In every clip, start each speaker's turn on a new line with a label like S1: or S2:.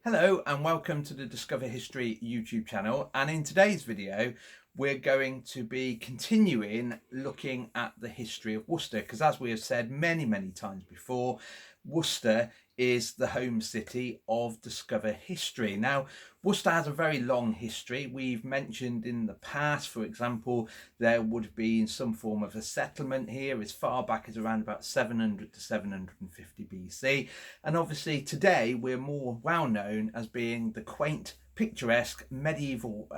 S1: Hello and welcome to the Discover History YouTube channel, and in today's video we're going to be continuing looking at the history of Worcester, because as we have said many times before, Worcester is the home city of Discover History. Now, Worcester has a very long history. We've mentioned in the past, for example, there would have been some form of a settlement here as far back as around about 700 to 750 BC. And obviously today we're more well known as being the quaint, picturesque medieval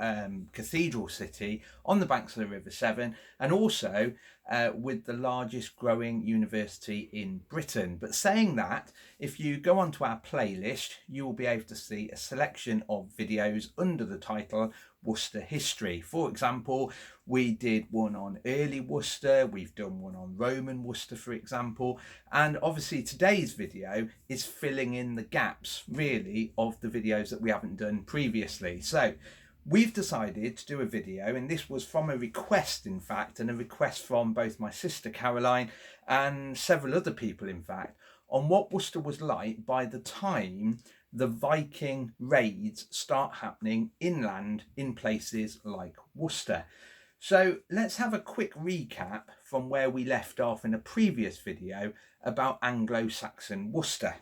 S1: cathedral city on the banks of the River Severn, and also with the largest growing university in Britain. But saying that, if you go onto our playlist, you will be able to see a selection of videos under the title Worcester History. For example, we did one on early Worcester, we've done one on Roman Worcester, for example, and obviously today's video is filling in the gaps, really, of the videos that we haven't done previously. So we've decided to do a video, and this was from a request, in fact, and a request from both my sister Caroline and several other people, in fact, on what Worcester was like by the time the Viking raids start happening inland in places like Worcester. So let's have a quick recap from where we left off in a previous video about Anglo-Saxon Worcester.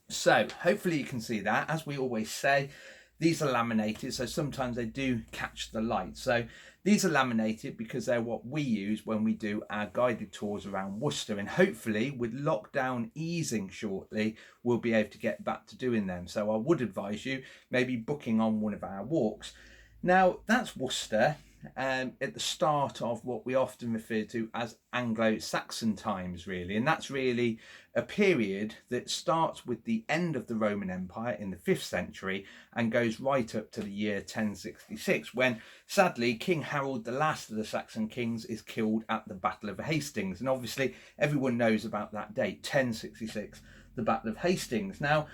S1: So hopefully you can see that. As we always say, these are laminated, so sometimes they do catch the light. So these are laminated because they're what we use when we do our guided tours around Worcester, and hopefully with lockdown easing shortly, we'll be able to get back to doing them. So I would advise you maybe booking on one of our walks. Now that's Worcester at the start of what we often refer to as Anglo-Saxon times, really, and that's really a period that starts with the end of the Roman Empire in the 5th century and goes right up to the year 1066, when sadly King Harold, the last of the Saxon kings, is killed at the Battle of Hastings. And obviously everyone knows about that date, 1066, the Battle of Hastings. Now,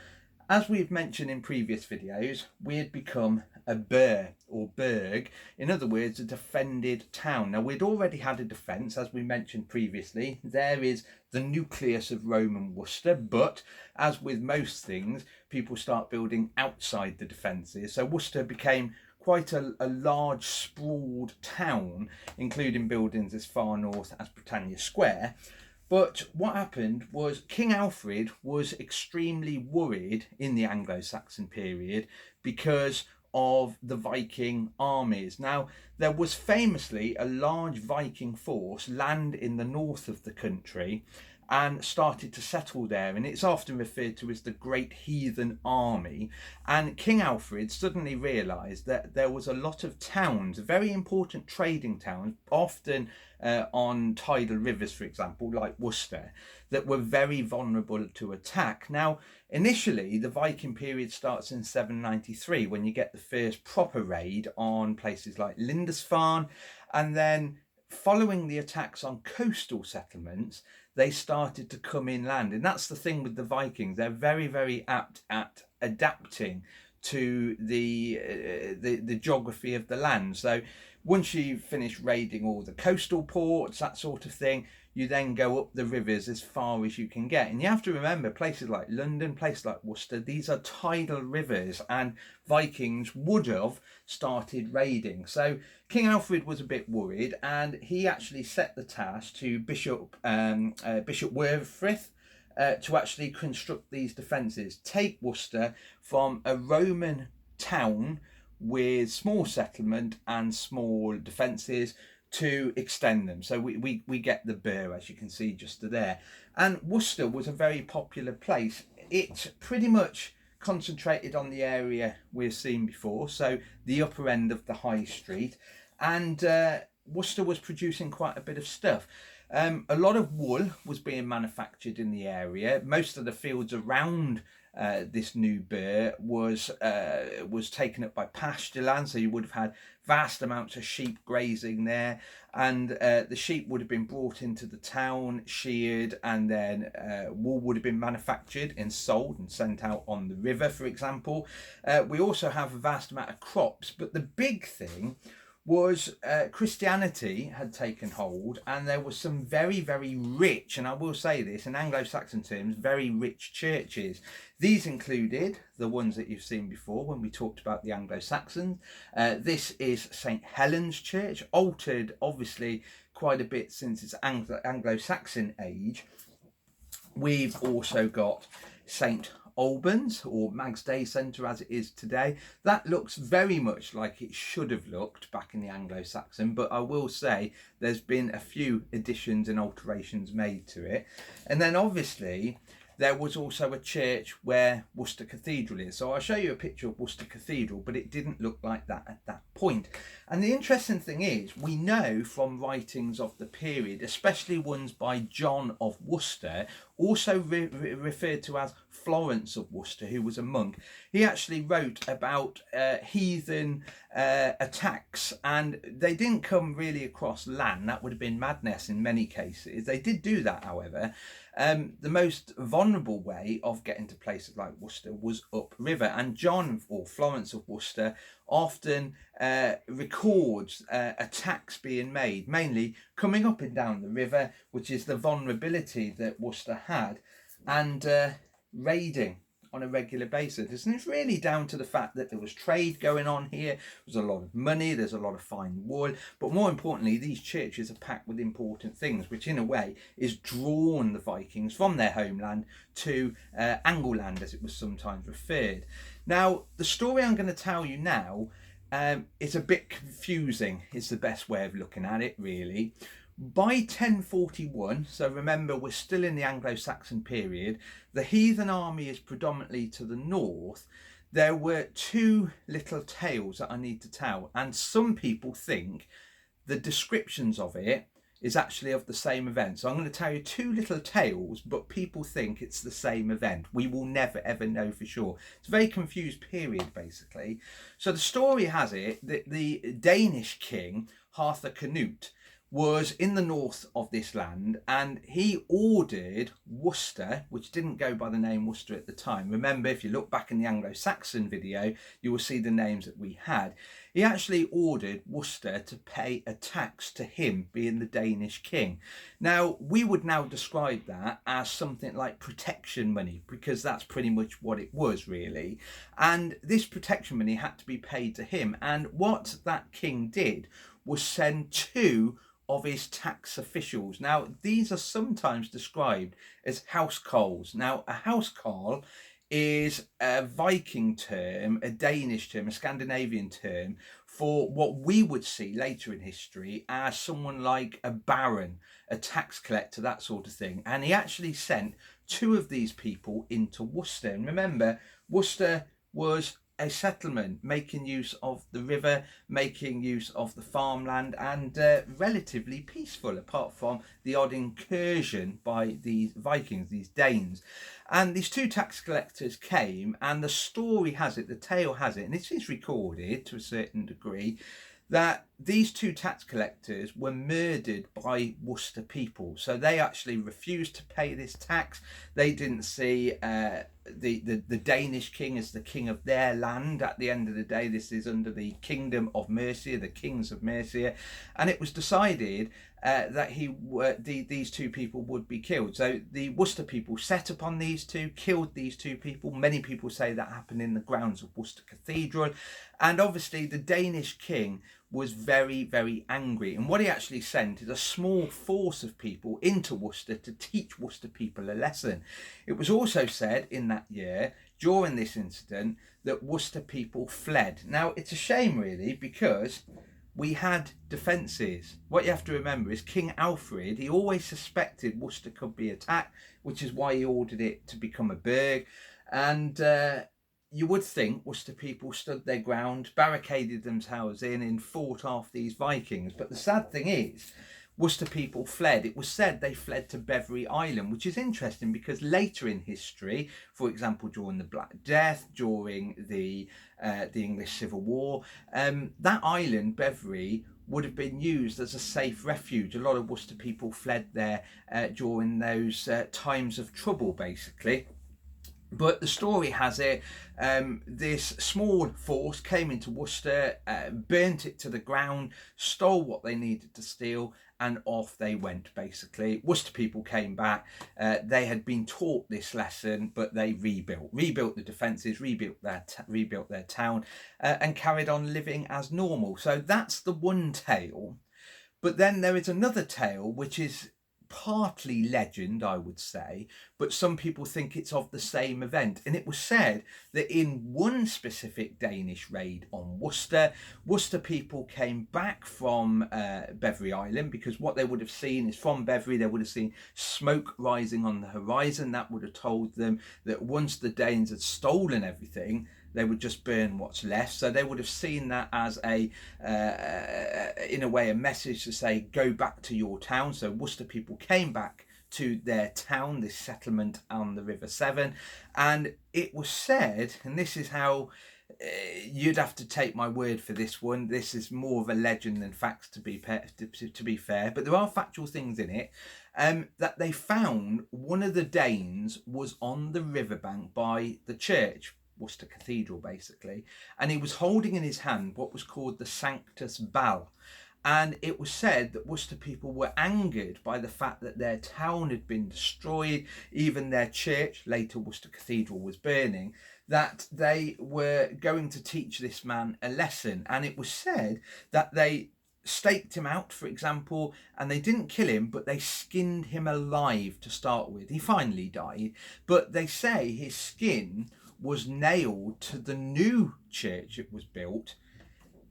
S1: as we've mentioned in previous videos, we had become a burh or burg, in other words, a defended town. Now, we'd already had a defence, as we mentioned previously. There is the nucleus of Roman Worcester, but as with most things, people start building outside the defences. So Worcester became quite a large, sprawled town, including buildings as far north as Britannia Square. But what happened was King Alfred was extremely worried in the Anglo-Saxon period because of the Viking armies. Now, there was famously a large Viking force land in the north of the country and started to settle there, and it's often referred to as the Great Heathen Army. And King Alfred suddenly realised that there was a lot of towns, very important trading towns, often on tidal rivers, for example, like Worcester, that were very vulnerable to attack. Now, initially, the Viking period starts in 793, when you get the first proper raid on places like Lindisfarne, and then following the attacks on coastal settlements, they started to come inland. And that's the thing with the Vikings, they're very apt at adapting to the geography of the land. So once you finish raiding all the coastal ports, that sort of thing, you then go up the rivers as far as you can get. And you have to remember, places like London, places like Worcester, these are tidal rivers, and Vikings would have started raiding. So King Alfred was a bit worried, and he actually set the task to Bishop Wurfrith to actually construct these defences, take Worcester from a Roman town with small settlement and small defences to extend them. So we get the burh, as you can see just there. And Worcester was a very popular place. It pretty much concentrated on the area we've seen before, so the upper end of the high street, and Worcester was producing quite a bit of stuff. A lot of wool was being manufactured in the area. Most of the fields around this new burh was taken up by pasture land, so you would have had vast amounts of sheep grazing there, and the sheep would have been brought into the town, sheared, and then wool would have been manufactured and sold and sent out on the river, for example. We also have a vast amount of crops, but the big thing was Christianity had taken hold, and there was some very, very rich, and I will say this in Anglo-Saxon terms, very rich churches. These included the ones that you've seen before when we talked about the Anglo-Saxons. This is St. Helen's Church, altered obviously quite a bit since its Anglo-Saxon age. We've also got St. Albans, or Mag's Day Centre as it is today. That looks very much like it should have looked back in the Anglo-Saxon, but I will say there's been a few additions and alterations made to it. And then obviously there was also a church where Worcester Cathedral is. So I'll show you a picture of Worcester Cathedral, but it didn't look like that at that point. And the interesting thing is, we know from writings of the period, especially ones by John of Worcester, also referred to as Florence of Worcester, who was a monk. He actually wrote about heathen attacks, and they didn't come really across land. That would have been madness in many cases. They did do that, however. The most vulnerable way of getting to places like Worcester was upriver, and John, or Florence of Worcester, often records attacks being made, mainly coming up and down the river, which is the vulnerability that Worcester had, and raiding on a regular basis. And it's really down to the fact that there was trade going on here. There's a lot of money, there's a lot of fine wool, but more importantly, these churches are packed with important things, which in a way is drawn the Vikings from their homeland to Angleland, as it was sometimes referred. Now, the story I'm going to tell you now is a bit confusing, is the best way of looking at it, really. By 1041, so remember we're still in the Anglo-Saxon period, the heathen army is predominantly to the north. There were two little tales that I need to tell, and some people think the descriptions of it is actually of the same event. So I'm going to tell you two little tales, but people think it's the same event. We will never ever know for sure. It's a very confused period, basically. So the story has it that the Danish king, Harthacnut, was in the north of this land, and he ordered Worcester, which didn't go by the name Worcester at the time. Remember, if you look back in the Anglo-Saxon video, you will see the names that we had. He actually ordered Worcester to pay a tax to him, being the Danish king. Now, we would now describe that as something like protection money, because that's pretty much what it was, really. And this protection money had to be paid to him. And what that king did was send two of his tax officials. Now, these are sometimes described as housecarls. Now, a housecarl is a Viking term, a Danish term, a Scandinavian term for what we would see later in history as someone like a baron, a tax collector, that sort of thing. And he actually sent two of these people into Worcester. And remember, Worcester was a settlement, making use of the river, making use of the farmland, and relatively peaceful, apart from the odd incursion by these Vikings, these Danes. And these two tax collectors came, and the story has it, the tale has it, and it is recorded to a certain degree, that these two tax collectors were murdered by Worcester people. So they actually refused to pay this tax. They didn't see the Danish king as the king of their land. At the end of the day, this is under the kingdom of Mercia, the kings of Mercia, and it was decided that these two people would be killed. So the Worcester people set upon these two, killed these two people. Many people say that happened in the grounds of Worcester Cathedral, and obviously the Danish king was very, very angry, and what he actually sent is a small force of people into Worcester to teach Worcester people a lesson. It was also said in that year, during this incident, that Worcester people fled. Now, it's a shame really, because we had defences. What you have to remember is King Alfred, he always suspected Worcester could be attacked, which is why he ordered it to become a burg. And you would think Worcester people stood their ground, barricaded themselves in, and fought off these Vikings. But the sad thing is, Worcester people fled. It was said they fled to Beverley Island, which is interesting because later in history, for example, during the Black Death, during the English Civil War, that island, Beverley, would have been used as a safe refuge. A lot of Worcester people fled there during those times of trouble, basically. But the story has it, this small force came into Worcester, burnt it to the ground, stole what they needed to steal, and off they went, basically. Worcester people came back. They had been taught this lesson, but they rebuilt the defences, rebuilt their town, and carried on living as normal. So that's the one tale. But then there is another tale, which is partly legend, I would say, but some people think it's of the same event. And it was said that in one specific Danish raid on Worcester, Worcester people came back from Beverly Island, because what they would have seen is from Beverly, they would have seen smoke rising on the horizon. That would have told them that once the Danes had stolen everything, they would just burn what's left. So they would have seen that as in a way, a message to say, go back to your town. So Worcester people came back to their town, this settlement on the River Severn. And it was said, and this is how, you'd have to take my word for this one. This is more of a legend than facts, to be fair, but there are factual things in it. That they found one of the Danes was on the riverbank by the church, Worcester Cathedral, basically, and he was holding in his hand what was called the Sanctus Bal. And it was said that Worcester people were angered by the fact that their town had been destroyed, even their church, later Worcester Cathedral, was burning, that they were going to teach this man a lesson. And it was said that they staked him out, for example, and they didn't kill him, but they skinned him alive to start with. He finally died, but they say his skin was nailed to the new church that was built,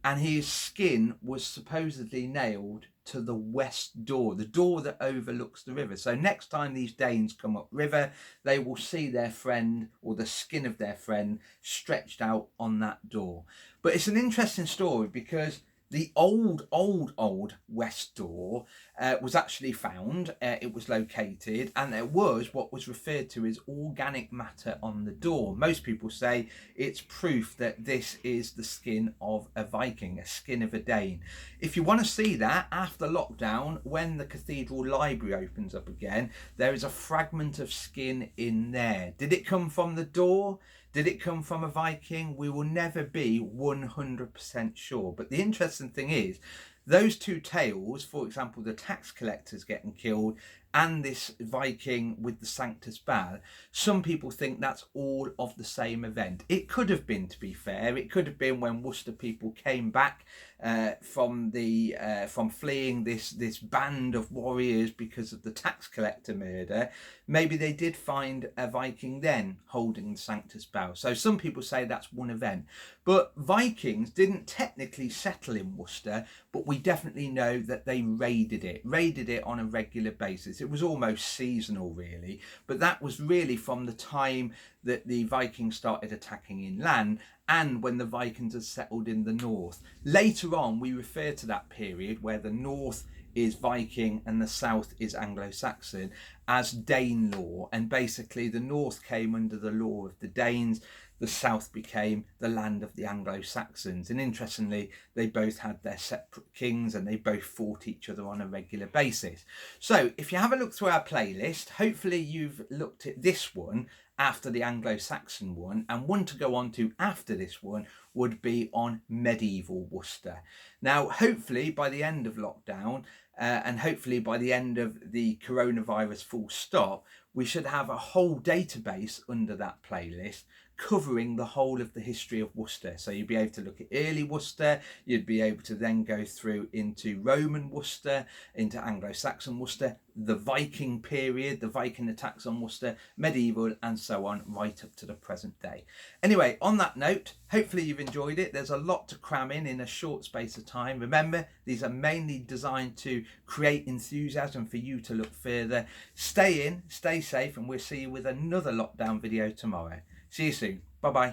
S1: and his skin was supposedly nailed to the west door, the door that overlooks the river. So next time these Danes come up river, they will see their friend, or the skin of their friend, stretched out on that door. But it's an interesting story, because the old west door was actually found. It was located, and there was what was referred to as organic matter on the door. Most people say it's proof that this is the skin of a Viking, a skin of a Dane. If you want to see that after lockdown, when the cathedral library opens up again, there is a fragment of skin in there. Did it come from the door? Did it come from a Viking? We will never be 100% sure. But the interesting thing is, those two tales, for example, the tax collectors getting killed and this Viking with the Sanctus Bal, some people think that's all of the same event. It could have been, to be fair, it could have been when Worcester people came back from fleeing this band of warriors because of the tax collector murder. Maybe they did find a Viking then holding the Sanctus Bal. So some people say that's one event. But Vikings didn't technically settle in Worcester, but we definitely know that they raided it on a regular basis. It was almost seasonal, really, but that was really from the time that the Vikings started attacking inland and when the Vikings had settled in the north. Later on, we refer to that period where the north is Viking and the south is Anglo-Saxon as Dane law, and basically the north came under the law of the Danes, the south became the land of the Anglo-Saxons. And interestingly, they both had their separate kings and they both fought each other on a regular basis. So if you have a look through our playlist, hopefully you've looked at this one after the Anglo-Saxon one, and one to go on to after this one would be on medieval Worcester. Now, hopefully by the end of lockdown, and hopefully by the end of the coronavirus full stop, we should have a whole database under that playlist covering the whole of the history of Worcester. So you'd be able to look at early Worcester, you'd be able to then go through into Roman Worcester, into Anglo-Saxon Worcester, the Viking period, the Viking attacks on Worcester, medieval, and so on, right up to the present day. Anyway, on that note, hopefully you've enjoyed it. There's a lot to cram in a short space of time. Remember, these are mainly designed to create enthusiasm for you to look further. Stay in, stay safe, and we'll see you with another lockdown video tomorrow. See you soon. Bye-bye.